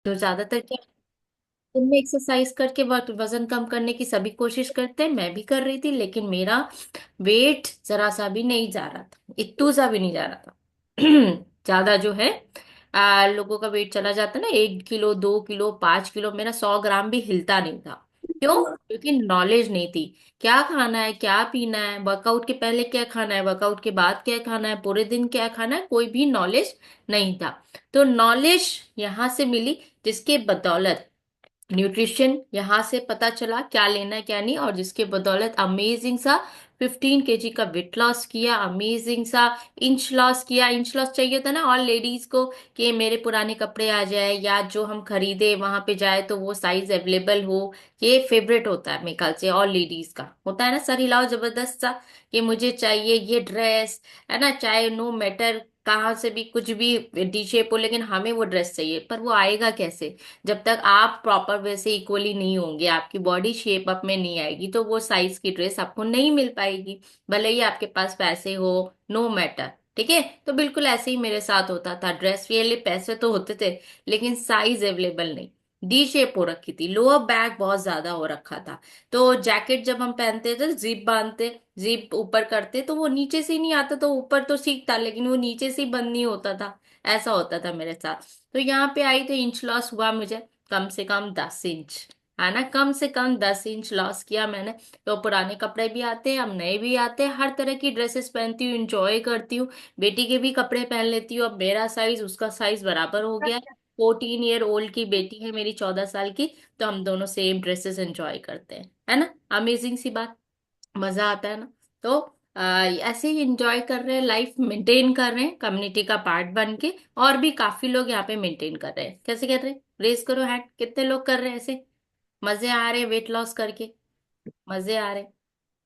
तो ज्यादातर क्या, जिम में एक्सरसाइज करके वजन कम करने की सभी कोशिश करते हैं, मैं भी कर रही थी, लेकिन मेरा वेट जरा सा भी नहीं जा रहा था, इतू सा भी नहीं जा रहा था। ज्यादा जो है लोगों का वेट चला जाता है ना, 1 किलो 2 किलो 5 किलो, मेरा 100 ग्राम भी हिलता नहीं था। क्यों? क्योंकि नॉलेज नहीं थी। क्या खाना है, क्या पीना है, वर्कआउट के पहले क्या खाना है, वर्कआउट के बाद क्या खाना है, पूरे दिन क्या खाना है, कोई भी नॉलेज नहीं था। तो नॉलेज यहाँ से मिली, जिसके बदौलत न्यूट्रिशन यहाँ से पता चला क्या लेना है क्या नहीं, और जिसके बदौलत अमेजिंग सा 15 kg का वेट लॉस किया, अमेजिंग सा इंच लॉस किया। इंच लॉस चाहिए होता है ना ऑल लेडीज को, कि मेरे पुराने कपड़े आ जाए, या जो हम खरीदे वहां पे जाए तो वो साइज अवेलेबल हो। ये फेवरेट होता है मेरे ख्याल से ऑल लेडीज का, होता है ना, सर हिलाओ जबरदस्त सा, कि मुझे चाहिए ये ड्रेस, है ना, चाहे नो मैटर कहाँ से भी कुछ भी डी शेप हो, लेकिन हमें वो ड्रेस चाहिए। पर वो आएगा कैसे? जब तक आप प्रॉपर वैसे इक्वली नहीं होंगे, आपकी बॉडी शेप अप में नहीं आएगी, तो वो साइज की ड्रेस आपको नहीं मिल पाएगी, भले ही आपके पास पैसे हो, नो मैटर। ठीक है, तो बिल्कुल ऐसे ही मेरे साथ होता था, ड्रेस के लिए पैसे तो होते थे, लेकिन साइज अवेलेबल नहीं। डी शेप हो रखी थी, लोअर बैक बहुत ज्यादा हो रखा था। तो जैकेट जब हम पहनते थे, जिप बांधते, जिप ऊपर करते, तो वो नीचे से ही नहीं आता, तो ऊपर तो ठीक था, लेकिन वो नीचे से ही बंद नहीं होता था। ऐसा होता था मेरे साथ। तो यहाँ पे आई तो इंच लॉस हुआ मुझे, कम से कम 10 इंच, है ना, कम से कम 10 इंच लॉस किया मैंने। तो पुराने कपड़े भी आते हैं, अब नए भी आते हैं, हर तरह की ड्रेसेस पहनती हूँ, इंजॉय करती हूँ। बेटी के भी कपड़े पहन लेती हूँ, अब मेरा साइज उसका साइज बराबर हो गया है। 14 ईयर ओल्ड की बेटी है मेरी, 14 साल की। तो हम दोनों सेम ड्रेसेस एंजॉय करते हैं, है ना, अमेजिंग सी बात, मजा आता है ना। तो ऐसे ही एंजॉय कर रहे हैं, लाइफ मेंटेन कर रहे हैं, कम्युनिटी का पार्ट बन के। और भी काफी लोग यहाँ पे मेंटेन कर रहे हैं, कैसे कर रहे हैं, रेस करो हैंड, कितने लोग कर रहे हैं ऐसे, मजे आ रहे हैं वेट लॉस करके, मजे आ रहे हैं।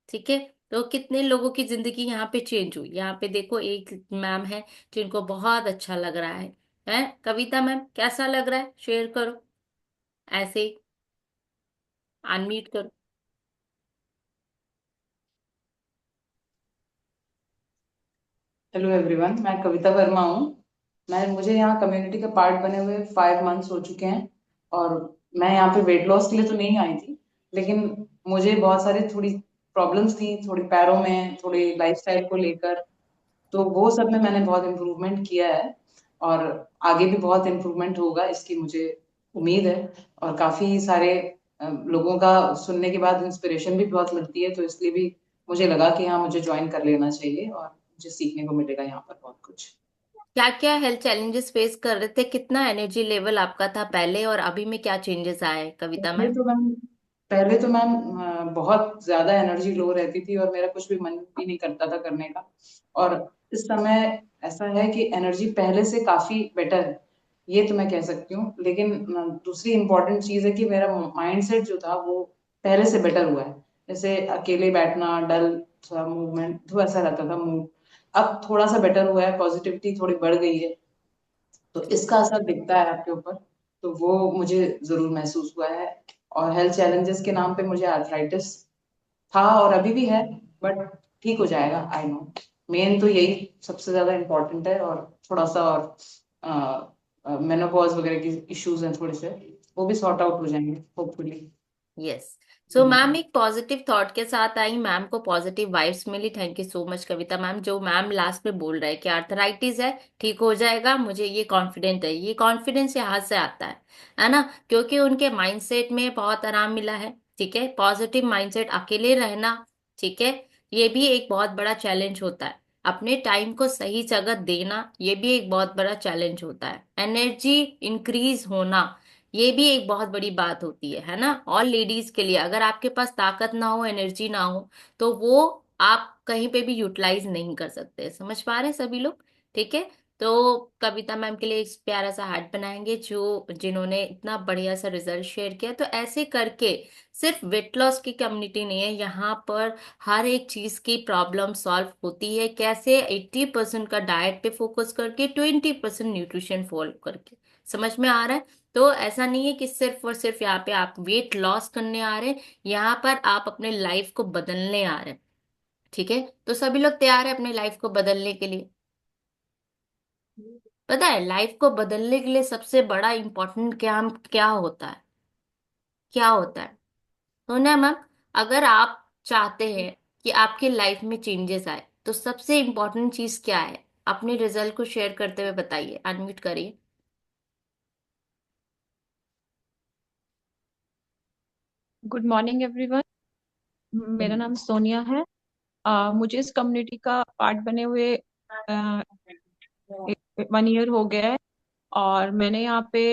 ठीक है, तो कितने लोगों की जिंदगी यहाँ पे चेंज हुई। यहाँ पे देखो, एक मैम है जिनको बहुत अच्छा लग रहा है कविता मैम, कैसा लग रहा है, शेयर करो, ऐसे ही अनम्यूट करो। हेलो एवरीवन, मैं कविता वर्मा हूँ। मुझे यहाँ कम्युनिटी का पार्ट बने हुए 5 मंथ्स हो चुके हैं। और मैं यहाँ पे वेट लॉस के लिए तो नहीं आई थी, लेकिन मुझे बहुत सारी थोड़ी प्रॉब्लम्स थी, थोड़ी पैरों में, थोड़ी लाइफस्टाइल को लेकर। तो वो सब में मैंने बहुत इम्प्रूवमेंट किया है, और आगे भी बहुत इम्प्रूवमेंट होगा इसकी मुझे उम्मीद है। और काफी सारे लोगों का सुनने के बाद इंस्पिरेशन भी बहुत मिलती है, तो इसलिए भी मुझे लगा कि हाँ, मुझे ज्वाइन कर लेना चाहिए और मुझे सीखने को मिलेगा यहाँ पर बहुत कुछ। क्या क्या हेल्थ चैलेंजेस फेस कर रहे थे, कितना एनर्जी लेवल आपका था पहले, और अभी में क्या चेंजेस आए कविता पहले मैम? तो मैम पहले तो मैम बहुत ज्यादा एनर्जी लो रहती थी और मेरा कुछ भी मन भी नहीं करता था करने का। और इस समय ऐसा है कि एनर्जी पहले से काफी बेटर है, ये तो मैं कह सकती हूँ। लेकिन दूसरी इम्पोर्टेंट चीज है कि मेरा माइंडसेट जो था वो पहले से बेटर हुआ है। जैसे अकेले बैठना, डल सा मूवमेंट तो ऐसा रहता था मूड, अब थोड़ा सा बेटर हुआ है, पॉजिटिविटी थोड़ी बढ़ गई है। तो इसका असर दिखता है आपके ऊपर, तो वो मुझे जरूर महसूस हुआ है। और हेल्थ चैलेंजेस के नाम पे मुझे आर्थराइटिस था और अभी भी है, बट ठीक हो जाएगा, आई नो। मेन तो यही सबसे ज्यादा इम्पोर्टेंट है, और थोड़ा सा और मेनोपॉज वगैरह की इश्यूज हैं थोड़े से, वो भी सॉर्ट आउट हो जाएंगे होपफुली। यस। सो मैम एक पॉजिटिव थॉट के साथ आई, मैम को पॉजिटिव वाइब्स मिली, thank you so much Kavita ma'am. जो मैम लास्ट में बोल रहे हैं कि आर्थराइटिस है, ठीक हो जाएगा, मुझे ये कॉन्फिडेंट है, ये कॉन्फिडेंस यहाँ से आता है ना, क्योंकि उनके माइंडसेट में बहुत आराम मिला है। ठीक है, पॉजिटिव माइंडसेट, अकेले रहना, ठीक है, ये भी एक बहुत बड़ा चैलेंज होता है। अपने टाइम को सही जगह देना, ये भी एक बहुत बड़ा चैलेंज होता है। एनर्जी इंक्रीज होना, ये भी एक बहुत बड़ी बात होती है ना, ऑल लेडीज के लिए। अगर आपके पास ताकत ना हो, एनर्जी ना हो, तो वो आप कहीं पे भी यूटिलाइज नहीं कर सकते, समझ पा रहे हैं सभी लोग? ठीक है, तो कविता मैम के लिए एक प्यारा सा हार्ट बनाएंगे, जो जिन्होंने इतना बढ़िया सा रिजल्ट शेयर किया। तो ऐसे करके सिर्फ वेट लॉस की कम्युनिटी नहीं है यहाँ पर, हर एक चीज की प्रॉब्लम सॉल्व होती है, कैसे 80% का डाइट पे फोकस करके, 20% न्यूट्रिशन फॉलो करके, समझ में आ रहा है? तो ऐसा नहीं है कि सिर्फ और सिर्फ यहाँ पे आप वेट लॉस करने आ रहे हैं, यहाँ पर आप अपने लाइफ को बदलने आ रहे हैं। ठीक है, तो सभी लोग तैयार है अपने लाइफ को बदलने के लिए? पता है लाइफ को बदलने के लिए सबसे बड़ा इंपॉर्टेंट क्या क्या होता है, क्या होता है? तो ना मैम, अगर आप चाहते हैं कि आपके लाइफ में चेंजेस आए तो सबसे इम्पोर्टेंट चीज क्या है? अपने रिजल्ट को शेयर करते हुए बताइए, अनम्यूट करिए। Good morning everyone. मेरा नाम सोनिया है। मुझे इस कम्युनिटी का पार्ट बने हुए 1 ईयर हो गया है। और मैंने यहाँ पे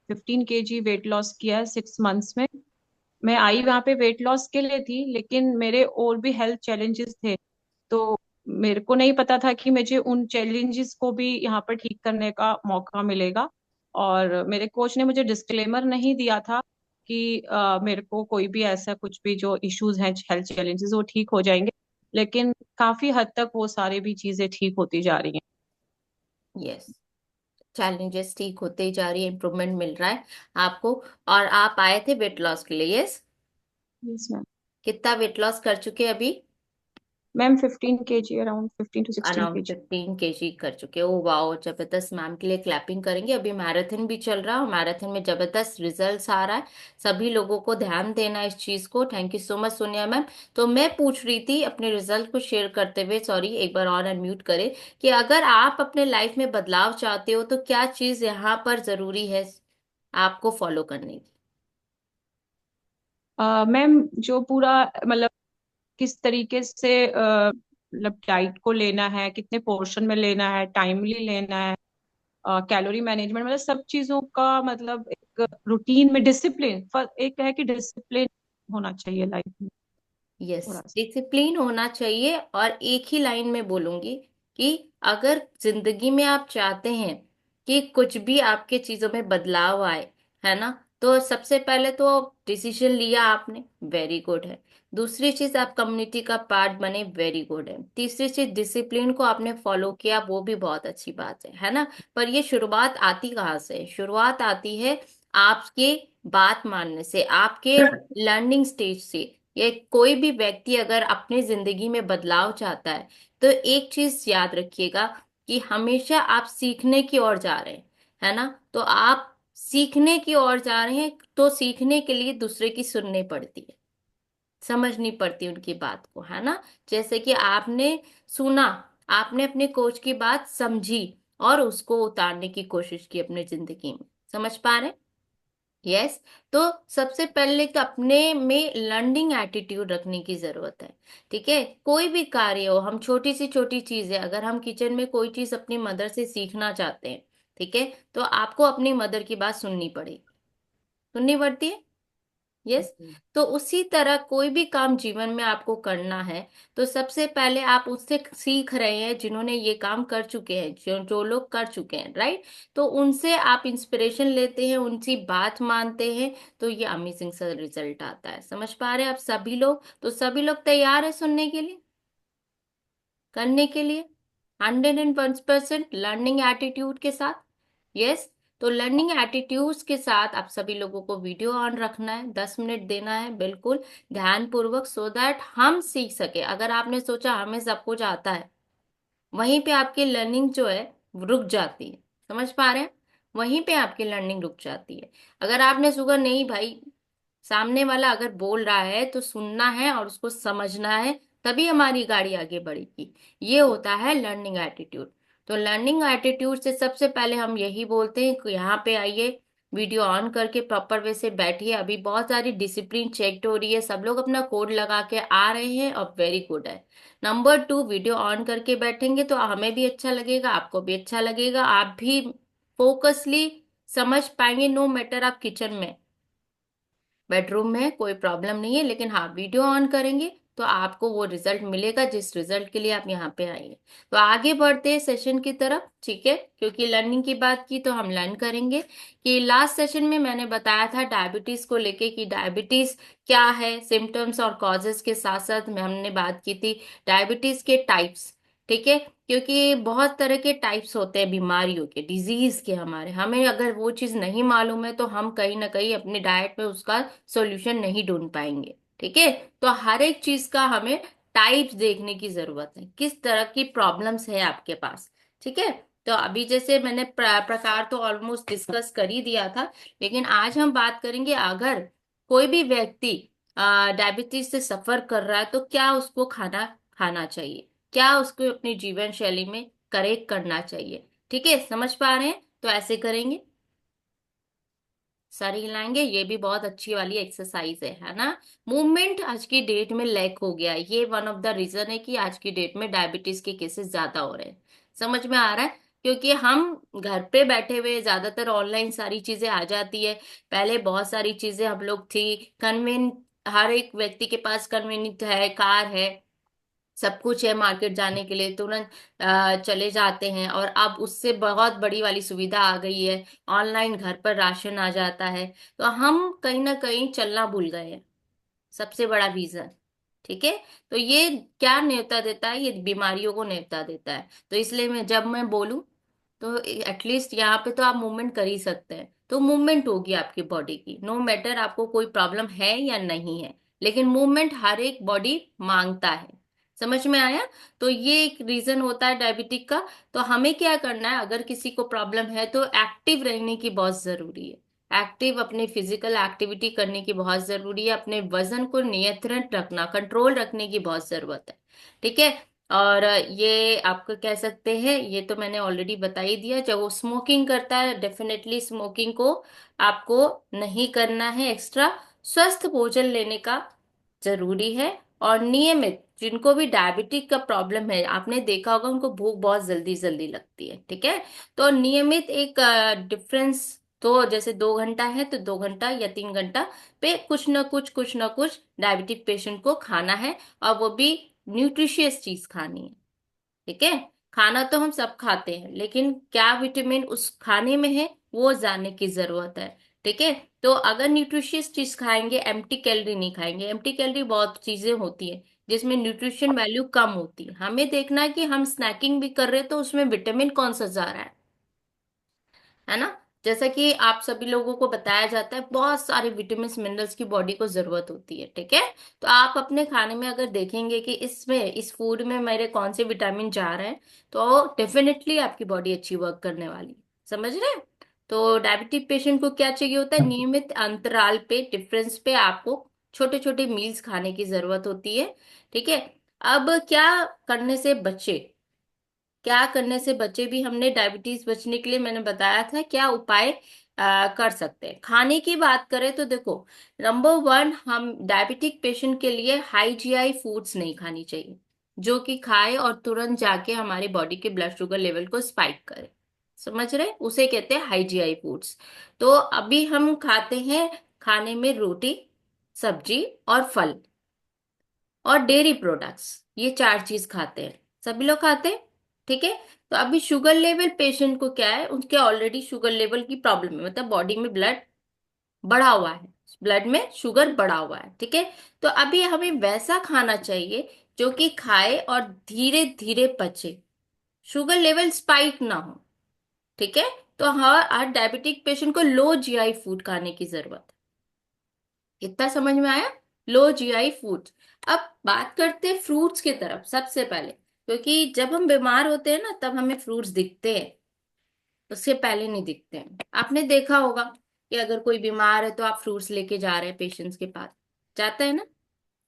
15 kg वेट लॉस किया है 6 मंथ्स में। मैं आई वहाँ पे वेट लॉस के लिए थी, लेकिन मेरे और भी हेल्थ चैलेंजेस थे। तो मेरे को नहीं पता था कि मुझे उन चैलेंजेस को भी यहाँ पर ठीक करने का मौका मिलेगा। और मेरे कोच ने मुझे डिस्क्लेमर नहीं दिया था कि मेरे को कोई भी ऐसा कुछ भी जो इश्यूज हैं, हेल्थ चैलेंजेस, वो ठीक हो जाएंगे। लेकिन काफी हद तक वो सारी भी चीजें ठीक होती जा रही हैं। यस, चैलेंजेस ठीक होते ही जा रही है, इम्प्रूवमेंट मिल रहा है आपको। और आप आए थे वेट लॉस के लिए, यस? Yes ma'am. कितना वेट लॉस कर चुके हैं अभी? Ma'am 15 kg, around 15 to 16 around kg 15 kg कर चुके हो, वाओ जबरदस्त। मैम के लिए क्लैपिंग करेंगे। अभी मैराथन भी चल रहा है और मैराथन में जबरदस्त रिजल्ट्स आ रहा है। सभी लोगों को ध्यान देना है इस चीज को। Thank you so much Sonia ma'am. तो मैं पूछ रही थी अपने रिजल्ट को शेयर करते हुए, सॉरी एक बार और अनम्यूट करें, कि अगर आप अपने लाइफ में बदलाव चाहते हो तो क्या चीज यहाँ पर जरूरी है आपको फॉलो करने की? मैम, जो पूरा मतलब किस तरीके से मतलब डाइट को लेना है, कितने पोर्शन में लेना है, टाइमली लेना है, कैलोरी मैनेजमेंट, मतलब सब चीजों का मतलब एक रूटीन में डिसिप्लिन, एक है कि डिसिप्लिन होना चाहिए लाइफ में यस, थोड़ा सा। डिसिप्लिन होना चाहिए। और एक ही लाइन में बोलूंगी कि अगर जिंदगी में आप चाहते हैं कि कुछ भी आपके चीजों में बदलाव आए, है ना, तो सबसे पहले तो डिसीजन लिया आपने, वेरी गुड है। दूसरी चीज, आप कम्युनिटी का पार्ट बने, वेरी गुड है। तीसरी चीज, डिसिप्लिन को आपने फॉलो किया, वो भी बहुत अच्छी बात है ना। पर ये शुरुआत आती कहाँ से है? शुरुआत आती है आपके बात मानने से, आपके लर्निंग स्टेज से। ये कोई भी व्यक्ति अगर अपने जिंदगी में बदलाव चाहता है तो एक चीज याद रखिएगा कि हमेशा आप सीखने की ओर जा रहे हैं, है ना। तो आप सीखने की ओर जा रहे हैं तो सीखने के लिए दूसरे की सुननी पड़ती है, समझनी पड़ती है उनकी बात को, है ना। जैसे कि आपने सुना, आपने अपने कोच की बात समझी और उसको उतारने की कोशिश की अपने जिंदगी में। समझ पा रहे? यस। तो सबसे पहले तो अपने में लर्निंग एटीट्यूड रखने की जरूरत है। ठीक है, कोई भी कार्य हो, हम छोटी सी छोटी चीज है, अगर हम किचन में कोई चीज अपनी मदर से सीखना चाहते हैं, ठीक है, तो आपको अपनी मदर की बात सुननी पड़ेगी, सुननी पड़ती है। यस। तो उसी तरह कोई भी काम जीवन में आपको करना है तो सबसे पहले आप उससे सीख रहे हैं जिन्होंने ये काम कर चुके हैं, जो जो लोग कर चुके हैं, राइट। तो उनसे आप इंस्पिरेशन लेते हैं, उनकी बात मानते हैं, तो ये अमेजिंग सा रिजल्ट आता है। समझ पा रहे हैं आप सभी लोग? तो सभी लोग तैयार है सुनने के लिए, करने के लिए? 101% लर्निंग एटीट्यूड के साथ। यस। तो लर्निंग एटीट्यूड्स के साथ आप सभी लोगों को वीडियो ऑन रखना है, 10 मिनट देना है बिल्कुल ध्यान पूर्वक, सो दैट हम सीख सके। अगर आपने सोचा हमें सब कुछ आता है, वहीं पे आपकी लर्निंग जो है वो रुक जाती है। समझ पा रहे हैं? वहीं पे आपकी लर्निंग रुक जाती है। अगर आपने सुगा नहीं भाई, सामने वाला अगर बोल रहा है तो सुनना है और उसको समझना है, तभी हमारी गाड़ी आगे बढ़ेगी। ये होता है लर्निंग एटीट्यूड। तो लर्निंग एटीट्यूड से सबसे पहले हम यही बोलते हैं कि यहाँ पे आइए, वीडियो ऑन करके प्रॉपर वे से बैठिए। अभी बहुत सारी डिसिप्लिन चेक हो रही है, सब लोग अपना कोड लगा के आ रहे हैं और वेरी गुड है। नंबर 2, वीडियो ऑन करके बैठेंगे तो हमें भी अच्छा लगेगा, आपको भी अच्छा लगेगा, आप भी फोकसली समझ पाएंगे। नो मैटर आप किचन में, बेडरूम में, कोई प्रॉब्लम नहीं है, लेकिन हाँ वीडियो ऑन करेंगे तो आपको वो रिजल्ट मिलेगा जिस रिजल्ट के लिए आप यहाँ पे आएंगे। तो आगे बढ़ते हैं सेशन की तरफ, ठीक है, क्योंकि लर्निंग की बात की तो हम लर्न करेंगे कि लास्ट सेशन में मैंने बताया था डायबिटीज को लेके कि डायबिटीज क्या है, सिम्टम्स और कॉजेस के साथ साथ में हमने बात की थी डायबिटीज के टाइप्स। ठीक है, क्योंकि बहुत तरह के टाइप्स होते हैं बीमारियों के, डिजीज के। हमारे हमें अगर वो चीज नहीं मालूम है तो हम कहीं ना कहीं अपनी डाइट में उसका सॉल्यूशन नहीं ढूंढ पाएंगे। ठीक है, तो हर एक चीज का हमें टाइप्स देखने की जरूरत है, किस तरह की प्रॉब्लम्स है आपके पास। ठीक है, तो अभी जैसे मैंने प्रकार तो ऑलमोस्ट डिस्कस कर ही दिया था, लेकिन आज हम बात करेंगे अगर कोई भी व्यक्ति डायबिटीज से सफर कर रहा है तो क्या उसको खाना खाना चाहिए, क्या उसको अपनी जीवन शैली में करेक्ट करना चाहिए। ठीक है, समझ पा रहे हैं? तो ऐसे करेंगे, सर हिलाएंगे, ये भी बहुत अच्छी वाली एक्सरसाइज है ना। मूवमेंट आज की डेट में लैक हो गया है, ये वन ऑफ द रीजन है कि आज की डेट में डायबिटीज के केसेस ज्यादा हो रहे हैं। समझ में आ रहा है? क्योंकि हम घर पे बैठे हुए ज्यादातर ऑनलाइन सारी चीजें आ जाती है। पहले बहुत सारी चीजें हम लोग थी कन्वीन, हर एक व्यक्ति के पास कन्वीनियंट है, कार है, सब कुछ है, मार्केट जाने के लिए तुरंत चले जाते हैं। और अब उससे बहुत बड़ी वाली सुविधा आ गई है, ऑनलाइन घर पर राशन आ जाता है। तो हम कहीं ना कहीं चलना भूल गए हैं, सबसे बड़ा रीजन। ठीक है, तो ये क्या न्योता देता है, ये बीमारियों को न्योता देता है। तो इसलिए जब मैं बोलूं तो एटलीस्ट यहाँ पे तो आप मूवमेंट कर ही सकते हैं, तो मूवमेंट होगी आपकी बॉडी की, नो मैटर आपको कोई प्रॉब्लम है या नहीं है, लेकिन मूवमेंट हर एक बॉडी मांगता है। समझ में आया? तो ये एक रीजन होता है डायबिटिक का। तो हमें क्या करना है, अगर किसी को प्रॉब्लम है तो एक्टिव रहने की बहुत जरूरी है, एक्टिव अपने फिजिकल एक्टिविटी करने की बहुत जरूरी है, अपने वजन को नियंत्रण रखना, कंट्रोल रखने की बहुत जरूरत है। ठीक है। और ये आपको कह सकते हैं, ये तो मैंने ऑलरेडी बता ही दिया, जब वो स्मोकिंग करता है डेफिनेटली स्मोकिंग को आपको नहीं करना है। एक्स्ट्रा स्वस्थ भोजन लेने का जरूरी है। और नियमित, जिनको भी डायबिटिक का प्रॉब्लम है आपने देखा होगा उनको भूख बहुत जल्दी जल्दी लगती है। ठीक है, तो नियमित एक डिफरेंस, तो जैसे 2 घंटा है तो 2 घंटा या 3 घंटा पे कुछ ना कुछ डायबिटिक पेशेंट को खाना है, और वो भी न्यूट्रिशियस चीज खानी है। ठीक है, खाना तो हम सब खाते हैं, लेकिन क्या विटामिन उस खाने में है वो जानने की जरूरत है। ठीक है, तो अगर न्यूट्रिशियस चीज खाएंगे, एम्प्टी कैलोरी नहीं खाएंगे। एम्प्टी कैलोरी बहुत चीजें होती है जिसमें न्यूट्रिशन वैल्यू कम होती है, हमें देखना है कि हम स्नैकिंग भी कर रहे हैं तो उसमें विटामिन कौन सा जा रहा है ना। जैसा कि आप सभी लोगों को बताया जाता है बहुत सारे विटामिन मिनरल्स की बॉडी को जरूरत होती है। ठीक है, तो आप अपने खाने में अगर देखेंगे कि इसमें इस फूड में मेरे कौन से विटामिन जा रहे हैं, तो डेफिनेटली आपकी बॉडी अच्छी वर्क करने वाली है। समझ रहे हैं? तो डायबिटिक पेशेंट को क्या चाहिए होता है, नियमित अंतराल पे, डिफरेंस पे आपको छोटे छोटे मील्स खाने की जरूरत होती है। ठीक है, अब क्या करने से बचे, क्या करने से बचे भी, हमने डायबिटीज बचने के लिए मैंने बताया था क्या उपाय कर सकते हैं। खाने की बात करें तो देखो, नंबर वन, हम डायबिटिक पेशेंट के लिए हाई जीआई फूड्स नहीं खानी चाहिए, जो कि खाए और तुरंत जाके हमारी बॉडी के ब्लड शुगर लेवल को स्पाइक करे। समझ रहे? उसे कहते हैं हाई जीआई फूड्स। तो अभी हम खाते हैं खाने में रोटी, सब्जी और फल और डेयरी प्रोडक्ट्स, ये 4 चीज खाते हैं, सभी लोग खाते हैं। ठीक है, तो अभी शुगर लेवल पेशेंट को क्या है, उनके ऑलरेडी शुगर लेवल की प्रॉब्लम है, मतलब बॉडी में ब्लड बढ़ा हुआ है, ब्लड में शुगर बढ़ा हुआ है। ठीक है, तो अभी हमें वैसा खाना चाहिए जो कि खाए और धीरे धीरे पचे, शुगर लेवल स्पाइक ना हो। ठीक है, तो हर डायबिटिक पेशेंट को लो जीआई फूड खाने की जरूरत है। इतना समझ में आया? Low GI food. अब बात करते हैं फ्रूट्स की तरफ सबसे पहले, क्योंकि जब हम बीमार होते हैं ना तब हमें फ्रूट्स दिखते हैं, उससे पहले नहीं दिखते हैं। आपने देखा होगा कि अगर कोई बीमार है तो आप फ्रूट्स लेके जा रहे हैं पेशेंट्स के पास, जाते हैं ना,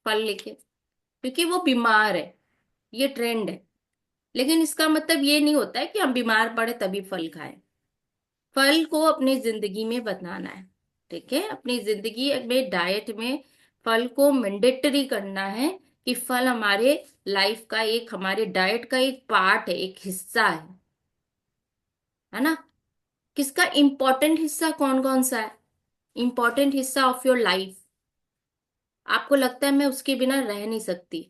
फल लेके, क्योंकि वो बीमार है, ये ट्रेंड है। लेकिन इसका मतलब ये नहीं होता है कि हम बीमार पड़े तभी फल खाएं। फल को अपनी जिंदगी में बनाना है। ठीक है, अपनी जिंदगी में डाइट में फल को मैंडेटरी करना है, कि फल हमारे लाइफ का एक, हमारे डाइट का एक पार्ट है, एक हिस्सा है ना। किसका इंपॉर्टेंट हिस्सा कौन कौन सा है, इंपॉर्टेंट हिस्सा ऑफ योर लाइफ, आपको लगता है मैं उसके बिना रह नहीं सकती,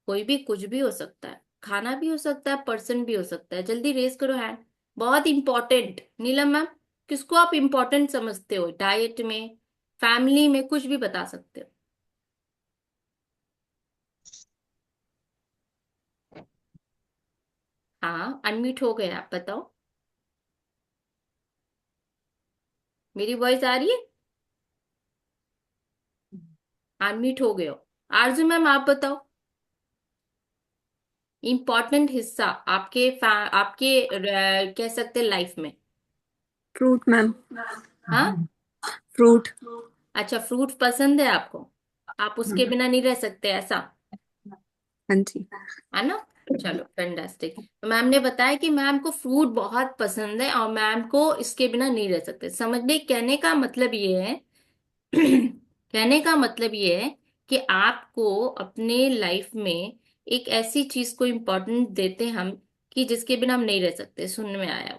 कोई भी कुछ भी हो सकता है, खाना भी हो सकता है, पर्सन भी हो सकता है, जल्दी रेज करो हैंड। बहुत इंपॉर्टेंट, नीलम मैम, किसको आप इंपॉर्टेंट समझते हो डाइट में, फैमिली में, कुछ भी बता सकते हो। हाँ, अनम्यूट हो गए आप, बताओ। मेरी वॉइस आ रही है? अनम्यूट हो गए हो। आरजू मैम आप बताओ। इम्पोर्टेंट हिस्सा आपके कह सकते लाइफ में। Fruit ma'am. हाँ। फ्रूट। अच्छा, फ्रूट पसंद है आपको, आप उसके बिना नहीं रह सकते ऐसा, हाँ जी। है ना? चलो फैंटास्टिक। तो मैम ने बताया कि मैम को फ्रूट बहुत पसंद है और मैम को इसके बिना नहीं रह सकते। समझने कहने का मतलब ये है कहने का मतलब ये है कि आपको अपने लाइफ में एक ऐसी चीज को इम्पोर्टेंस देते हैं हम, कि जिसके बिना हम नहीं रह सकते। सुनने में आया,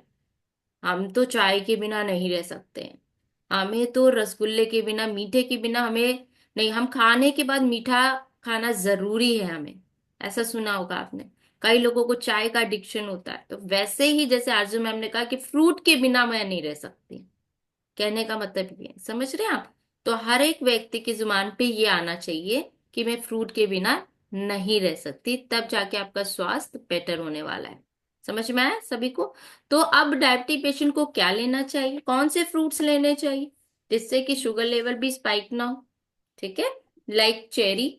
हम तो चाय के बिना नहीं रह सकते हैं, हमें तो रसगुल्ले के बिना, मीठे के बिना हमें नहीं, हम खाने के बाद मीठा खाना जरूरी है हमें। ऐसा सुना होगा आपने। कई लोगों को चाय का एडिक्शन होता है, तो वैसे ही जैसे आरजू मैम ने कहा कि फ्रूट के बिना मैं नहीं रह सकती, कहने का मतलब ये है। समझ रहे हैं आप? तो हर एक व्यक्ति की जुबान पे ये आना चाहिए कि मैं फ्रूट के बिना नहीं रह सकती, तब जाके आपका स्वास्थ्य बेटर होने वाला है। समझ में आया सभी को? तो अब डायबिटीज पेशेंट को क्या लेना चाहिए, कौन से फ्रूट्स लेने चाहिए जिससे कि शुगर लेवल भी स्पाइक ना हो? ठीक है, लाइक चेरी,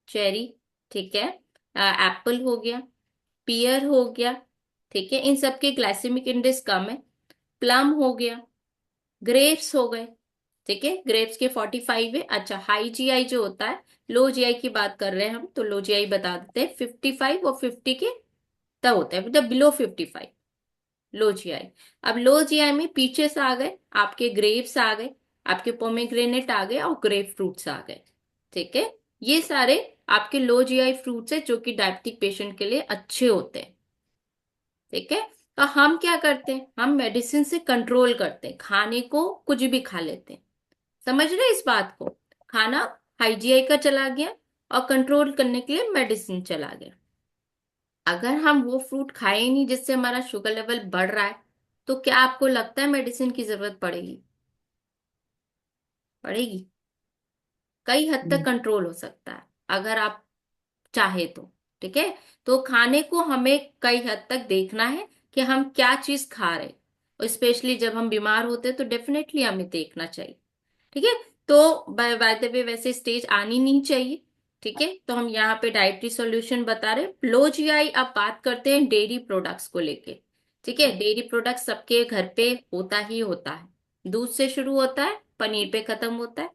चेरी, ठीक है, एप्पल हो गया, पियर हो गया, ठीक है, इन सब के ग्लाइसेमिक इंडेक्स कम है। प्लम हो गया, ग्रेप्स हो गए, ठीक है, ग्रेप्स के 45 है। अच्छा, हाई जीआई जो होता है, लो जीआई की बात कर रहे हैं हम, तो लो जीआई बता देते हैं 55 और 50 के तब होता है, मतलब बिलो 55 लो जीआई। अब लो जीआई में पीछे से आ गए आपके ग्रेप्स आ गए, आपके पोमेग्रेनेट आ गए और ग्रेप फ्रूट्स आ गए, ठीक है। ये सारे आपके लो जीआई फ्रूट्स है जो कि डायबिटिक पेशेंट के लिए अच्छे होते हैं, ठीक है। तो हम क्या करते हैं, हम मेडिसिन से कंट्रोल करते हैं, खाने को कुछ भी खा लेते हैं। समझ रहे हैं इस बात को? खाना हाइजीआई का चला गया और कंट्रोल करने के लिए मेडिसिन चला गया। अगर हम वो फ्रूट खाए ही नहीं जिससे हमारा शुगर लेवल बढ़ रहा है, तो क्या आपको लगता है मेडिसिन की जरूरत पड़ेगी? पड़ेगी। कई हद तक कंट्रोल हो सकता है अगर आप चाहे तो, ठीक है। तो खाने को हमें कई हद तक देखना है कि हम क्या चीज खा रहे हैं, और स्पेशली जब हम बीमार होते हैं तो डेफिनेटली हमें देखना चाहिए, ठीक है। तो बाय द वे वैसे स्टेज आनी नहीं चाहिए, ठीक है। तो हम यहाँ पे डाइटरी सॉल्यूशन बता रहे हैं। लो जीआई अब बात करते हैं डेयरी प्रोडक्ट्स को लेके, ठीक है। डेयरी प्रोडक्ट्स सबके घर पे होता ही होता है, दूध से शुरू होता है, पनीर पे खत्म होता है,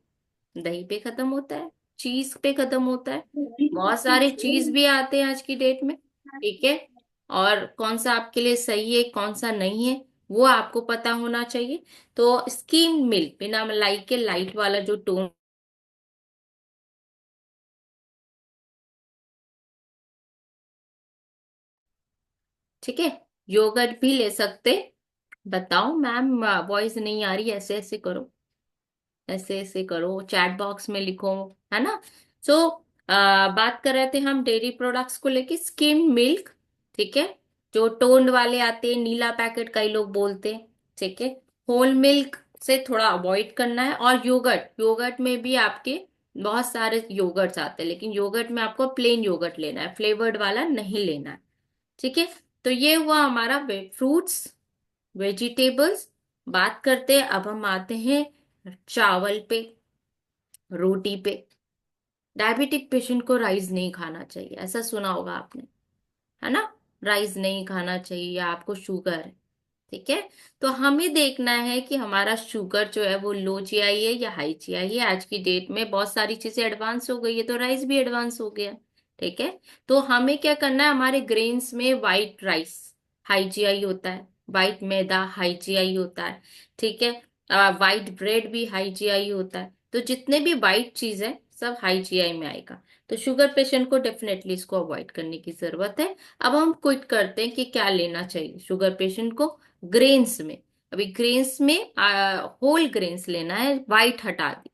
दही पे खत्म होता है, चीज पे खत्म होता है, बहुत सारे चीज भी आते हैं आज की डेट में, ठीक है। और कौन सा आपके लिए सही है कौन सा नहीं है वो आपको पता होना चाहिए। तो स्किम मिल्क बिना मलाई के लाइट वाला जो टोन, ठीक है। योगर्ट भी ले सकते। बताओ मैम, वॉइस नहीं आ रही, ऐसे ऐसे करो, ऐसे ऐसे करो, चैट बॉक्स में लिखो, है ना। सो बात कर रहे थे हम डेयरी प्रोडक्ट्स को लेके, स्किम मिल्क, ठीक है, जो टोन्ड वाले आते हैं, नीला पैकेट कई लोग बोलते हैं, ठीक है। होल मिल्क से थोड़ा अवॉइड करना है। और योगर्ट, योगर्ट में भी आपके बहुत सारे योगर्ट्स आते हैं, लेकिन योगर्ट में आपको प्लेन योगर्ट लेना है, फ्लेवर्ड वाला नहीं लेना है, ठीक है। तो ये हुआ हमारा फ्रूट्स, वेजिटेबल्स। बात करते हैं, अब हम आते हैं चावल पे, रोटी पे। डायबिटिक पेशेंट को राइस नहीं खाना चाहिए, ऐसा सुना होगा आपने, है ना। राइस नहीं खाना चाहिए या आपको शुगर है, ठीक है। तो हमें देखना है कि हमारा शुगर जो है वो लो जीआई है या हाई जीआई है। आज की डेट में बहुत सारी चीजें एडवांस हो गई है, तो राइस भी एडवांस हो गया, ठीक है। तो हमें क्या करना है, हमारे ग्रेन्स में व्हाइट राइस हाई जीआई होता है, व्हाइट मैदा हाई जीआई होता है, ठीक है। व्हाइट ब्रेड भी हाई जीआई होता है, तो जितने भी व्हाइट चीज है सब हाई जीआई में आएगा। तो शुगर पेशेंट को डेफिनेटली इसको अवॉइड करने की जरूरत है। अब हम क्विक करते हैं कि क्या लेना चाहिए शुगर पेशेंट को ग्रेन्स में। अभी ग्रेन्स में होल ग्रेन्स लेना है, वाइट हटा दी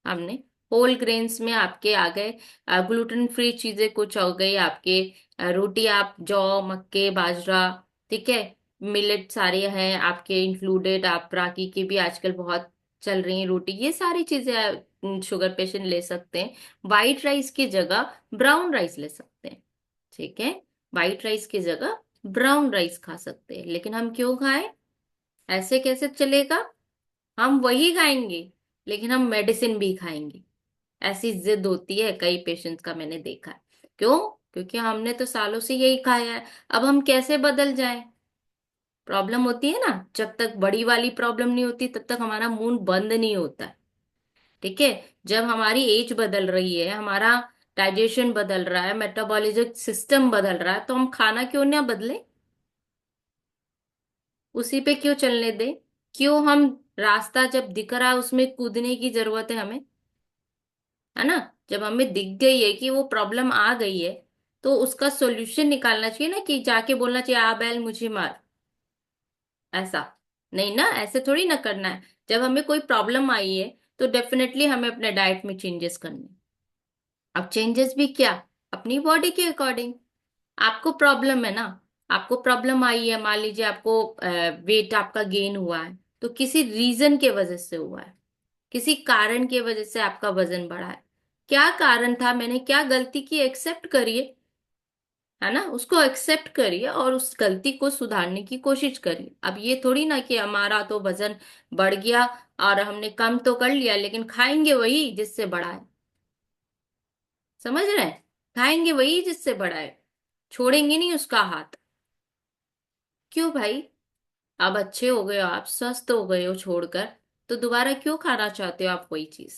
हमने। होल ग्रेन्स में आपके आ गए ग्लूटेन फ्री चीजें कुछ हो गई आपके, रोटी आप जौ मक्के बाजरा, ठीक है, मिलेट सारे हैं आपके इंक्लूडेड। आप रागी की भी आजकल बहुत चल रही है रोटी, ये सारी चीजें शुगर पेशेंट ले सकते हैं। वाइट राइस की जगह ब्राउन राइस ले सकते हैं, ठीक है। वाइट राइस की जगह ब्राउन राइस खा सकते हैं, लेकिन हम क्यों खाएं? ऐसे कैसे चलेगा? हम वही खाएंगे लेकिन हम मेडिसिन भी खाएंगे, ऐसी जिद होती है कई पेशेंट्स का, मैंने देखा है। क्यों? क्योंकि हमने तो सालों से यही खाया है। अब हम कैसे बदल जाएं? प्रॉब्लम होती है ना, जब तक बड़ी वाली प्रॉब्लम नहीं होती तब तक हमारा मूड बंद नहीं होता है। ठीक है। जब हमारी एज बदल रही है, हमारा डाइजेशन बदल रहा है, मेटाबॉलिज्म सिस्टम बदल रहा है, तो हम खाना क्यों ना बदले? उसी पे क्यों चलने दे? क्यों हम रास्ता जब दिख रहा है उसमें कूदने की जरूरत है हमें? है ना। जब हमें दिख गई है कि वो प्रॉब्लम आ गई है, तो उसका सॉल्यूशन निकालना चाहिए ना, कि जाके बोलना चाहिए आ बैल मुझे मार। ऐसा नहीं ना, ऐसे थोड़ी ना करना है। जब हमें कोई प्रॉब्लम आई है तो डेफिनेटली हमें अपने डाइट में चेंजेस करने हैं। अब चेंजेस भी क्या? अपनी बॉडी के अकॉर्डिंग। आपको प्रॉब्लम है ना, आपको प्रॉब्लम आई है, मान लीजिए आपको वेट आपका गेन हुआ है, तो किसी रीजन के वजह से हुआ है, किसी कारण की वजह से आपका वजन बढ़ा है। क्या कारण था, मैंने क्या गलती की, एक्सेप्ट करिए। है ना, उसको एक्सेप्ट करिए और उस गलती को सुधारने की कोशिश करिए। अब ये थोड़ी ना कि हमारा तो वजन बढ़ गया और हमने कम तो कर लिया, लेकिन खाएंगे वही जिससे बढ़ा है। समझ रहे हैं? खाएंगे वही जिससे बढ़ा है, छोड़ेंगे नहीं उसका हाथ। क्यों भाई? अब अच्छे हो गए हो, आप स्वस्थ हो गए हो छोड़कर, तो दोबारा क्यों खाना चाहते हो आप वही चीज?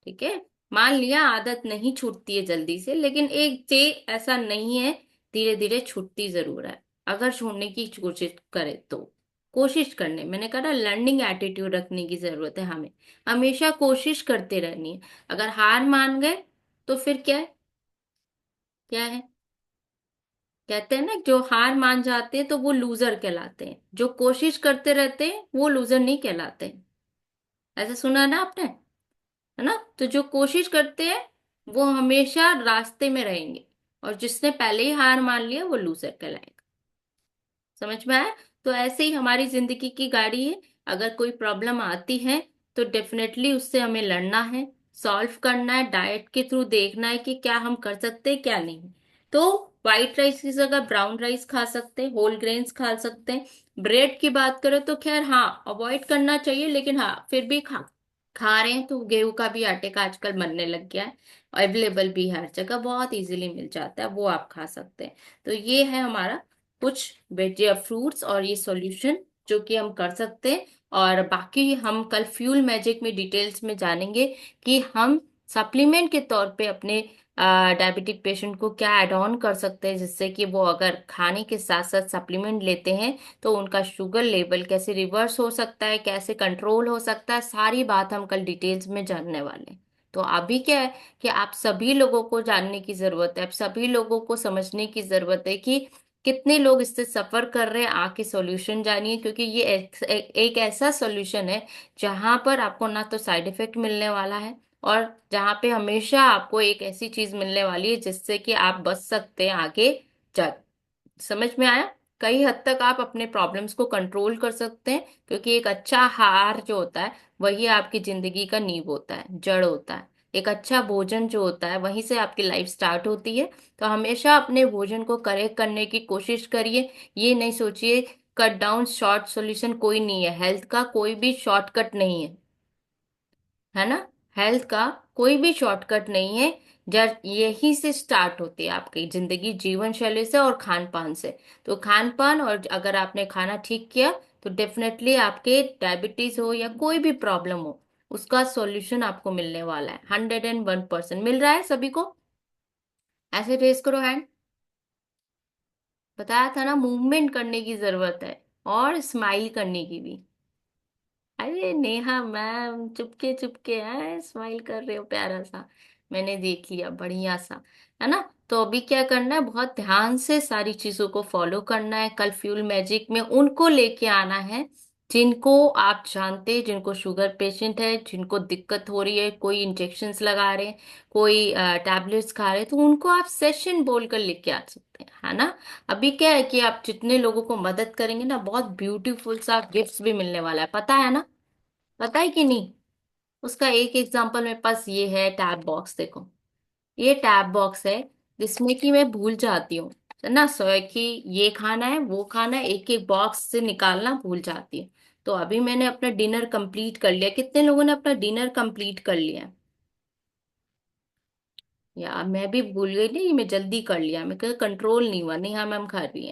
ठीक है। मान लिया आदत नहीं छूटती है जल्दी से, लेकिन एक से ऐसा नहीं है, धीरे धीरे छूटती जरूर है। अगर छोड़ने की कोशिश करे तो, कोशिश करने, मैंने कहा लर्निंग एटीट्यूड रखने की जरूरत है हमें। हमेशा कोशिश करते रहनी है। अगर हार मान गए तो फिर क्या है? क्या है? कहते हैं ना, जो हार मान जाते हैं तो वो लूजर कहलाते हैं, जो कोशिश करते रहते हैं वो लूजर नहीं कहलाते। ऐसा सुना ना आपने? है ना। तो जो कोशिश करते हैं वो हमेशा रास्ते में रहेंगे, और जिसने पहले ही हार मान लिया वो लूजर कहलाएगा। समझ में आया? तो ऐसे ही हमारी जिंदगी की गाड़ी है। अगर कोई प्रॉब्लम आती है तो डेफिनेटली उससे हमें लड़ना है, सॉल्व करना है, डाइट के थ्रू देखना है कि क्या हम कर सकते हैं क्या नहीं। तो व्हाइट राइस की जगह ब्राउन राइस खा सकते हैं, होल ग्रेन्स खा सकते हैं। ब्रेड की बात करें तो खैर हाँ अवॉइड करना चाहिए, लेकिन हाँ फिर भी खा खा रहे हैं तो गेहूं का भी आटे का आजकल बनने लग गया है, अवेलेबल भी हर जगह बहुत इजीली मिल जाता है, वो आप खा सकते हैं। तो ये है हमारा कुछ वेज या फ्रूट्स और ये सॉल्यूशन जो कि हम कर सकते हैं। और बाकी हम कल फ्यूल मैजिक में डिटेल्स में जानेंगे कि हम सप्लीमेंट के तौर पे अपने डायबिटिक पेशेंट को क्या ऐड ऑन कर सकते हैं, जिससे कि वो अगर खाने के साथ साथ सप्लीमेंट लेते हैं तो उनका शुगर लेवल कैसे रिवर्स हो सकता है, कैसे कंट्रोल हो सकता है, सारी बात हम कल डिटेल्स में जानने वाले हैं। तो अभी क्या है कि आप सभी लोगों को जानने की जरूरत है, आप सभी लोगों को समझने की जरूरत है कि कितने लोग इससे सफर कर रहे हैं। आके सॉल्यूशन जानिए, क्योंकि ये एक ऐसा सॉल्यूशन है जहां पर आपको ना तो साइड इफेक्ट मिलने वाला है, और जहां पे हमेशा आपको एक ऐसी चीज मिलने वाली है जिससे कि आप बच सकते हैं आगे जा। समझ में आया? कई हद तक आप अपने प्रॉब्लम्स को कंट्रोल कर सकते हैं, क्योंकि एक अच्छा आहार जो होता है वही आपकी जिंदगी का नींव होता है, जड़ होता है। एक अच्छा भोजन जो होता है वहीं से आपकी लाइफ स्टार्ट होती है। तो हमेशा अपने भोजन को करेक्ट करने की कोशिश करिए। ये नहीं सोचिए कट डाउन शॉर्ट सॉल्यूशन कोई नहीं है, हेल्थ का कोई भी शॉर्टकट नहीं है। है ना। हेल्थ का कोई भी शॉर्टकट नहीं है। जब यही से स्टार्ट होती है आपकी जिंदगी, जीवन शैली से और खान पान से। तो खान पान, और अगर आपने खाना ठीक किया तो डेफिनेटली आपके डायबिटीज हो या कोई भी प्रॉब्लम हो, उसका सॉल्यूशन आपको मिलने वाला है। 101% मिल रहा है सभी को। ऐसे रेस करो हैंड। बताया था ना, मूवमेंट करने की जरूरत है, और स्माइल करने की भी। अरे नेहा मैम चुपके चुपके हैं स्माइल कर रहे हो, प्यारा सा। मैंने देख लिया, बढ़िया सा। है ना। तो अभी क्या करना है, बहुत ध्यान से सारी चीजों को फॉलो करना है। कल फ्यूल मैजिक में उनको लेके आना है जिनको आप जानते हैं, जिनको शुगर पेशेंट है, जिनको दिक्कत हो रही है, कोई इंजेक्शन्स लगा रहे हैं, कोई टैबलेट्स खा रहे हैं, तो उनको आप सेशन बोलकर लेके आ सकते हैं। है ना। अभी क्या है कि आप जितने लोगों को मदद करेंगे ना, बहुत ब्यूटीफुल सा गिफ्ट्स भी मिलने वाला है, पता है ना? पता है कि नहीं? उसका एक एग्जांपल मेरे पास ये है, टैब बॉक्स देखो। ये टैब बॉक्स है जिसमें कि मैं भूल जाती हूँ, है ना, सो कि ये खाना है वो खाना है, एक एक बॉक्स से निकालना भूल जाती है। तो अभी मैंने अपना डिनर कंप्लीट कर लिया। कितने लोगों ने अपना डिनर कंप्लीट कर लिया? यार मैं भी भूल गई, नहीं मैं जल्दी कर लिया, मैं कंट्रोल नहीं हुआ, नहीं हाँ मैम खा रही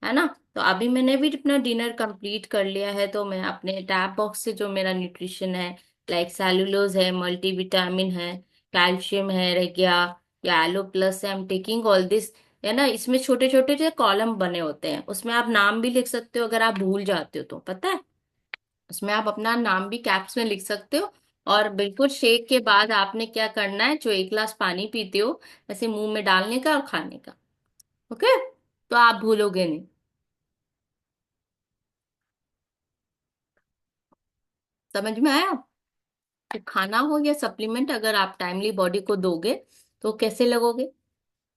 है ना। तो अभी मैंने भी अपना डिनर कंप्लीट कर लिया है, तो मैं अपने टैप बॉक्स से जो मेरा न्यूट्रिशन है, लाइक सेलुलोज है, मल्टीविटामिन है, कैल्शियम है रह गया, या एलो प्लस है, I am taking all this, है ना। इसमें छोटे छोटे जो कॉलम बने होते हैं, उसमें आप नाम भी लिख सकते हो अगर आप भूल जाते हो तो, पता है। उसमें आप अपना नाम भी कैप्स में लिख सकते हो। और बिल्कुल शेक के बाद आपने क्या करना है, जो 1 गिलास पानी पीते हो ऐसे मुंह में डालने का और खाने का। ओके, तो आप भूलोगे नहीं। समझ में आया। तो खाना हो या सप्लीमेंट, अगर आप टाइमली बॉडी को दोगे तो कैसे लगोगे,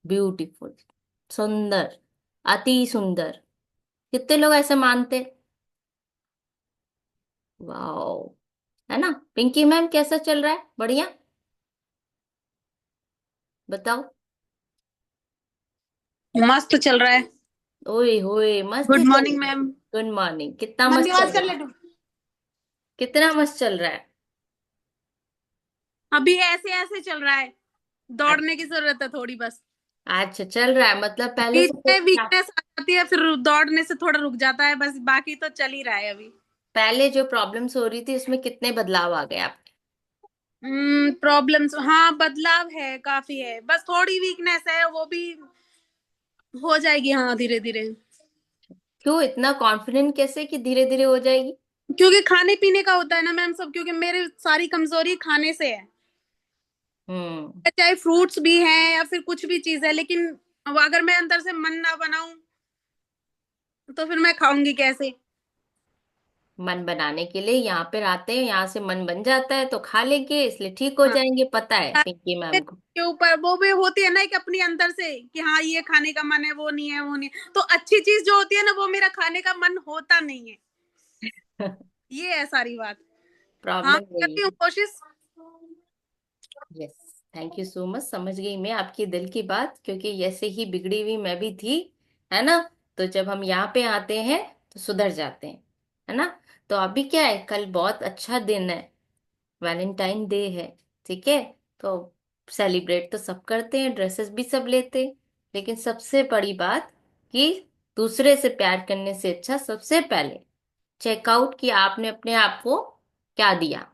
ब्यूटीफुल, सुंदर, अति सुंदर। कितने लोग ऐसे मानते। वाओ, है ना। पिंकी मैम कैसा चल रहा है, बढ़िया, बताओ। मस्त चल रहा है। ओए होए, मस्त गुड चल मॉर्निंग रहा है। मैम। गुड मॉर्निंग, कितना मस्त मंदी चल आवाज रहा कर है, ले तू। कितना मस्त चल रहा है। अभी ऐसे ऐसे चल रहा है, अच्छा, दौड़ने की जरूरत है थोड़ी बस। अच्छा चल रहा है, मतलब पहले बीच से में क्या। वीकनेस आ जाती है, फिर दौड़ने से थोड़ा रुक जाता है, बस बाकी तो चल ही रहा है अभी। पहले जो प्रॉब्लम्स हो रही थी उसमें कितने बदलाव आ गए आपके। प्रॉब्लम्स, हाँ बदलाव है, काफी है, बस थोड़ी वीकनेस है, वो भी हो जाएगी हाँ धीरे धीरे। क्यों इतना कॉन्फिडेंट कैसे कि धीरे धीरे हो जाएगी। क्योंकि खाने पीने का होता है ना मैम सब, क्योंकि मेरे सारी कमजोरी खाने से है। हम्म। चाहे फ्रूट्स भी हैं या फिर कुछ भी चीज है, लेकिन अब अगर मैं अंदर से मन ना बनाऊं तो फिर मैं खाऊंगी कैसे। मन बनाने के लिए यहाँ पे आते हैं, यहाँ से मन बन जाता है तो खा लेंगे, इसलिए ठीक हो हाँ, जाएंगे, पता है पिंकी मैम को। के ऊपर वो भी होती है ना कि अपनी अंदर से कि हाँ ये खाने का मन है, वो नहीं है, वो नहीं है, तो अच्छी चीज जो होती है ना वो मेरा खाने का मन होता नहीं है। ये है सारी बात। हाँ प्रॉब्लम यही करती हूँ है। कोशिश। Yes, thank you so much, समझ गई मैं आपकी दिल की बात, क्योंकि ऐसे ही बिगड़ी हुई मैं भी थी, है ना। तो जब हम यहाँ पे आते हैं तो सुधर जाते हैं, है ना। तो अभी क्या है, कल बहुत अच्छा दिन है, वैलेंटाइन डे है, ठीक है। तो सेलिब्रेट तो सब करते हैं, ड्रेसेस भी सब लेते हैं, लेकिन सबसे बड़ी बात कि दूसरे से प्यार करने से अच्छा सबसे पहले चेकआउट कि आपने अपने आप को क्या दिया,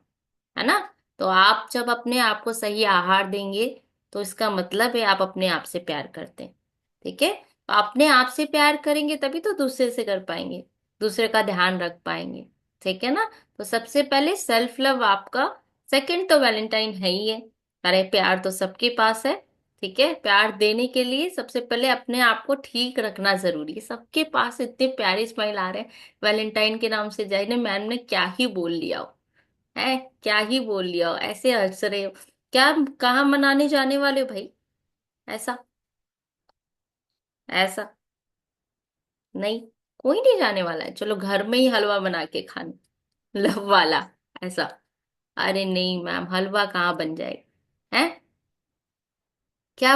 है ना। तो आप जब अपने आप को सही आहार देंगे तो इसका मतलब है आप अपने आप से प्यार करते हैं, ठीक है। तो अपने आप से प्यार करेंगे तभी तो दूसरे से कर पाएंगे, दूसरे का ध्यान रख पाएंगे, ठीक है ना। तो सबसे पहले सेल्फ लव आपका, सेकंड तो वैलेंटाइन है ही है। अरे प्यार तो सबके पास है, ठीक है। प्यार देने के लिए सबसे पहले अपने आप को ठीक रखना जरूरी है। सबके पास इतने प्यारे स्माइल आ रहे हैं वैलेंटाइन के नाम से, जाने मैम ने क्या ही बोल लिया हो, है क्या ही बोल लिया हो, ऐसे हंस रहे हो, क्या कहाँ मनाने जाने वाले हो भाई, ऐसा, ऐसा नहीं, कोई नहीं जाने वाला है, चलो घर में ही हलवा बना के खाना, लव वाला, ऐसा। अरे नहीं मैम, हलवा कहाँ बन जाएगा, है क्या